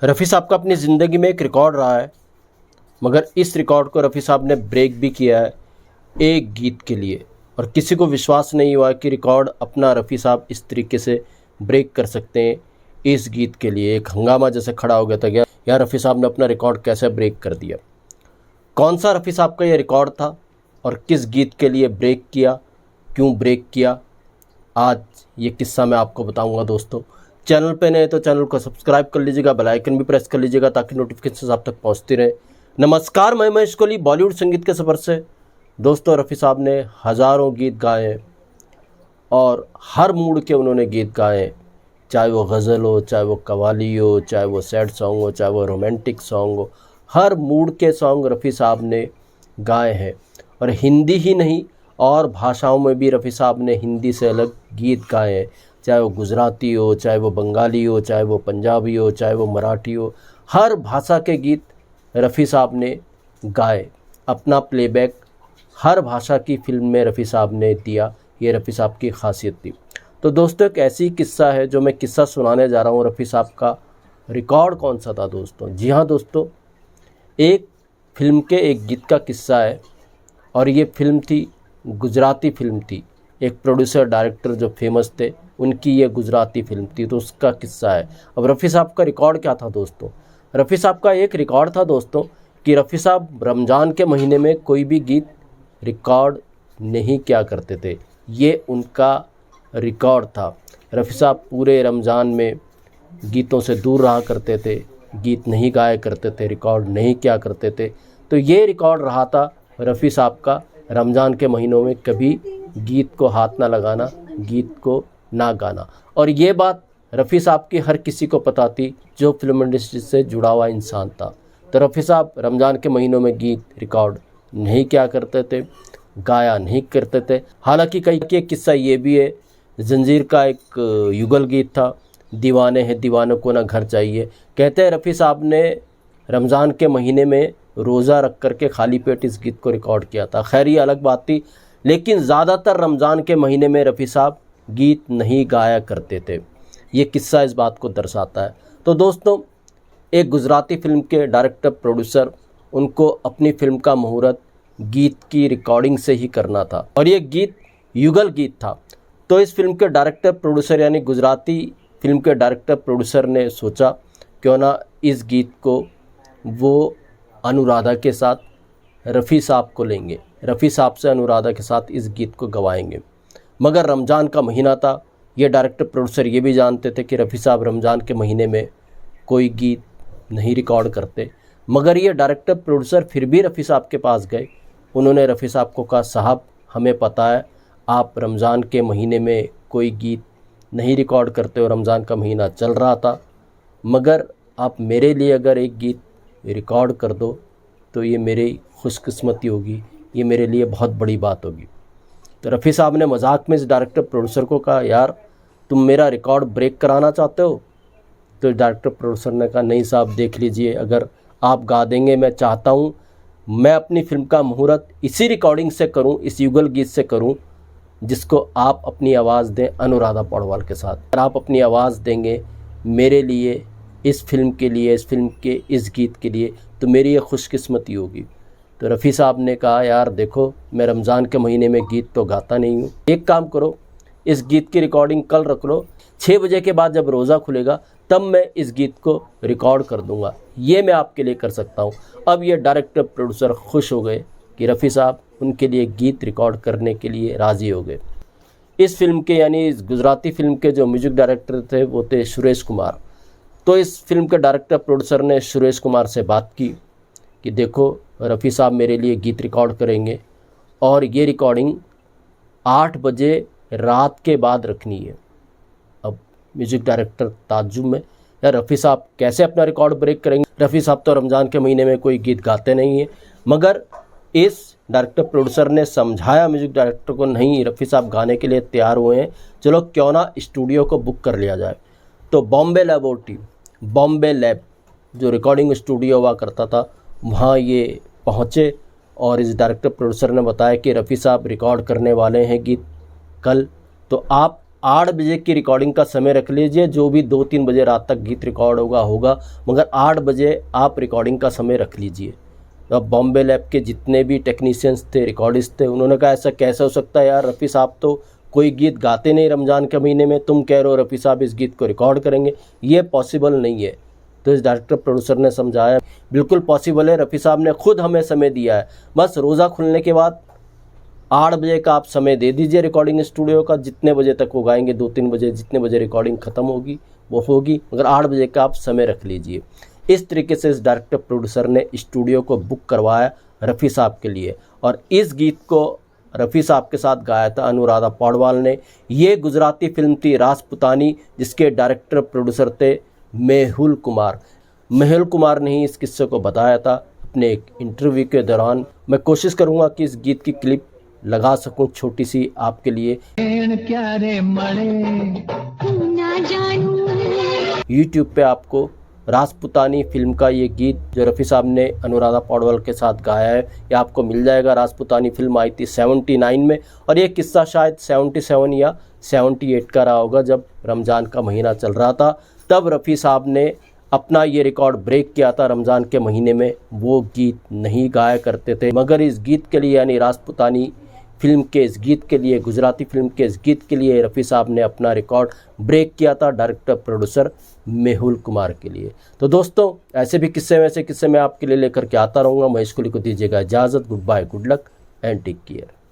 रफ़ी साहब का अपनी ज़िंदगी में एक रिकॉर्ड रहा है, मगर इस रिकॉर्ड को रफ़ी साहब ने ब्रेक भी किया है एक गीत के लिए। और किसी को विश्वास नहीं हुआ कि रिकॉर्ड अपना रफ़ी साहब इस तरीके से ब्रेक कर सकते हैं। इस गीत के लिए एक हंगामा जैसे खड़ा हो गया था कि यार रफ़ी साहब ने अपना रिकॉर्ड कैसे ब्रेक कर दिया। कौन सा रफ़ी साहब का ये रिकॉर्ड था और किस गीत के लिए ब्रेक किया, क्यों ब्रेक किया, आज ये किस्सा मैं आपको बताऊंगा दोस्तों। चैनल पे नए तो चैनल को सब्सक्राइब कर लीजिएगा, बेल आइकन भी प्रेस कर लीजिएगा ताकि नोटिफिकेशन आप तक पहुंचती रहे। नमस्कार, मैं महेश कोहली बॉलीवुड संगीत के सफ़र से। दोस्तों, रफ़ी साहब ने हज़ारों गीत गाए और हर मूड के उन्होंने गीत गाए, चाहे वो गज़ल हो, चाहे वो कव्वाली हो, चाहे वो सैड सॉन्ग हो, चाहे वो रोमांटिक सॉन्ग हो। हर मूड के सॉन्ग रफ़ी साहब ने गाए हैं और हिंदी ही नहीं और भाषाओं में भी रफ़ी साहब ने हिंदी से अलग गीत गाए हैं, चाहे वो गुजराती हो, चाहे वो बंगाली हो, चाहे वो पंजाबी हो, चाहे वो मराठी हो। हर भाषा के गीत रफ़ी साहब ने गाए। अपना प्लेबैक हर भाषा की फ़िल्म में रफ़ी साहब ने दिया, ये रफ़ी साहब की खासियत थी। तो दोस्तों, एक ऐसी किस्सा है जो मैं किस्सा सुनाने जा रहा हूँ। रफ़ी साहब का रिकॉर्ड कौन सा था दोस्तों? जी हाँ दोस्तों, एक फ़िल्म के एक गीत का किस्सा है और ये फ़िल्म थी, गुजराती फ़िल्म थी। एक प्रोड्यूसर डायरेक्टर जो फेमस थे, उनकी ये गुजराती फ़िल्म थी, तो उसका किस्सा है। अब रफ़ी साहब का रिकॉर्ड क्या था दोस्तों? रफ़ी साहब का एक रिकॉर्ड था दोस्तों कि रफ़ी साहब रमज़ान के महीने में कोई भी गीत रिकॉर्ड नहीं किया करते थे। ये उनका रिकॉर्ड था। रफ़ी साहब पूरे रमज़ान में गीतों से दूर रहा करते थे, गीत नहीं गाया करते थे, रिकॉर्ड नहीं किया करते थे। तो ये रिकॉर्ड रहा था रफ़ी साहब का, रमज़ान के महीनों में कभी गीत को हाथ ना लगाना, गीत को ना गाना। और ये बात रफ़ी साहब की हर किसी को पता थी जो फिल्म इंडस्ट्री से जुड़ा हुआ इंसान था। तो रफ़ी साहब रमज़ान के महीनों में गीत रिकॉर्ड नहीं किया करते थे, गाया नहीं करते थे। हालांकि कई एक किस्सा ये भी है, जंजीर का एक युगल गीत था, दीवाने हैं दीवानों को ना घर चाहिए। कहते हैं रफ़ी साहब ने रमज़ान के महीने में रोज़ा रख करके खाली पेट इस गीत को रिकॉर्ड किया था। खैर ये अलग बात थी, लेकिन ज़्यादातर रमज़ान के महीने में रफ़ी साहब गीत नहीं गाया करते थे। ये किस्सा इस बात को दर्शाता है। तो दोस्तों, एक गुजराती फ़िल्म के डायरेक्टर प्रोड्यूसर, उनको अपनी फ़िल्म का मुहूर्त गीत की रिकॉर्डिंग से ही करना था और ये गीत युगल गीत था। तो इस फिल्म के डायरेक्टर प्रोड्यूसर यानी गुजराती फिल्म के डायरेक्टर प्रोड्यूसर ने सोचा क्यों ना इस गीत को वो अनुराधा के साथ रफ़ी साहब को लेंगे, रफ़ी साहब से अनुराधा के साथ इस गीत को गवाएंगे। मगर रमज़ान का महीना था, ये डायरेक्टर प्रोड्यूसर ये भी जानते थे कि रफ़ी साहब रमज़ान के महीने में कोई गीत नहीं रिकॉर्ड करते। मगर ये डायरेक्टर प्रोड्यूसर फिर भी रफ़ी साहब के पास गए। उन्होंने रफ़ी साहब को कहा, साहब हमें पता है आप रमज़ान के महीने में कोई गीत नहीं रिकॉर्ड करते हो, रमज़ान का महीना चल रहा था, मगर आप मेरे लिए अगर एक गीत रिकॉर्ड कर दो तो ये मेरी खुशकिस्मती होगी, ये मेरे लिए बहुत बड़ी बात होगी। तो रफ़ी साहब ने मजाक में इस डायरेक्टर प्रोड्यूसर को कहा, यार तुम मेरा रिकॉर्ड ब्रेक कराना चाहते हो? तो डायरेक्टर प्रोड्यूसर ने कहा, नहीं साहब देख लीजिए, अगर आप गा देंगे, मैं चाहता हूँ मैं अपनी फ़िल्म का मुहूर्त इसी रिकॉर्डिंग से करूँ, इस युगल गीत से करूँ जिसको आप अपनी आवाज़ दें अनुराधा पौडवाल के साथ। अगर आप अपनी आवाज़ देंगे मेरे लिए, इस फिल्म के लिए, इस फिल्म के इस गीत के लिए, तो मेरी ये खुशकिस्मती होगी। तो रफ़ी साहब ने कहा, यार देखो मैं रमज़ान के महीने में गीत तो गाता नहीं हूँ, एक काम करो इस गीत की रिकॉर्डिंग कल रख लो, 6 बजे के बाद जब रोज़ा खुलेगा तब मैं इस गीत को रिकॉर्ड कर दूंगा, ये मैं आपके लिए कर सकता हूँ। अब ये डायरेक्टर प्रोड्यूसर खुश हो गए कि रफ़ी साहब उनके लिए गीत रिकॉर्ड करने के लिए राज़ी हो गए। इस फिल्म के यानी इस गुजराती फिल्म के जो म्यूजिक डायरेक्टर थे वो थे सुरेश कुमार। तो इस फिल्म के डायरेक्टर प्रोड्यूसर ने सुरेश कुमार से बात की कि देखो रफ़ी साहब मेरे लिए गीत रिकॉर्ड करेंगे और ये रिकॉर्डिंग 8 बजे रात के बाद रखनी है। अब म्यूजिक डायरेक्टर ताज्जुब में, यार रफ़ी साहब कैसे अपना रिकॉर्ड ब्रेक करेंगे? रफ़ी साहब तो रमज़ान के महीने में कोई गीत गाते नहीं हैं। मगर इस डायरेक्टर प्रोड्यूसर ने समझाया म्यूजिक डायरेक्टर को, नहीं रफ़ी साहब गाने के लिए तैयार हुए हैं, चलो क्यों ना स्टूडियो को बुक कर लिया जाए। तो बॉम्बे लैब जो रिकॉर्डिंग स्टूडियो हुआ करता था, वहाँ ये पहुँचे और इस डायरेक्टर प्रोड्यूसर ने बताया कि रफ़ी साहब रिकॉर्ड करने वाले हैं गीत कल, तो आप 8 बजे की रिकॉर्डिंग का समय रख लीजिए, जो भी 2-3 बजे रात तक गीत रिकॉर्ड होगा, मगर 8 बजे आप रिकॉर्डिंग का समय रख लीजिए। अब बॉम्बे लैब के जितने भी टेक्नीशियंस थे, रिकॉर्डिस्ट थे, उन्होंने कहा ऐसा कैसे हो सकता है यार, रफ़ी साहब तो कोई गीत गाते नहीं रमज़ान के महीने में, तुम कह रहे हो रफ़ी साहब इस गीत को रिकॉर्ड करेंगे, ये पॉसिबल नहीं है। तो इस डायरेक्टर प्रोड्यूसर ने समझाया बिल्कुल पॉसिबल है, रफ़ी साहब ने खुद हमें समय दिया है, बस रोज़ा खुलने के बाद 8 बजे का आप समय दे दीजिए रिकॉर्डिंग स्टूडियो का, जितने बजे तक वो गाएंगे, 2-3 बजे, जितने बजे रिकॉर्डिंग ख़त्म होगी वो होगी, मगर 8 बजे का आप समय रख लीजिए। इस तरीके से इस डायरेक्टर प्रोड्यूसर ने स्टूडियो को बुक करवाया रफ़ी साहब के लिए, और इस गीत को रफ़ी साहब के साथ गाया था अनुराधा पौडवाल ने। ये गुजराती फिल्म थी राजपुतानी, जिसके डायरेक्टर प्रोड्यूसर थे मेहुल कुमार। मेहुल कुमार ने ही इस किस्से को बताया था अपने एक इंटरव्यू के दौरान। मैं कोशिश करूँगा कि इस गीत की क्लिप लगा सकूं छोटी सी आपके लिए। यूट्यूब पे आपको राजपुतानी फिल्म का ये गीत जो रफ़ी साहब ने अनुराधा पौडवाल के साथ गाया है, ये आपको मिल जाएगा। राजपुतानी फिल्म आई थी 79 में, और ये किस्सा शायद 77 या 78 का रहा होगा, जब रमज़ान का महीना चल रहा था। तब रफ़ी साहब ने अपना ये रिकॉर्ड ब्रेक किया था। रमज़ान के महीने में वो गीत नहीं गाया करते थे, मगर इस गीत के लिए, यानी राजपुतानी फिल्म के इस गीत के लिए, गुजराती फिल्म के इस गीत के लिए रफ़ी साहब ने अपना रिकॉर्ड ब्रेक किया था डायरेक्टर प्रोड्यूसर मेहुल कुमार के लिए। तो दोस्तों, ऐसे भी किस्से, वैसे किस्से मैं आपके लिए लेकर के आता रहूँगा। महेश कोहली को दीजिएगा इजाज़त। Good bye, good luck and take care.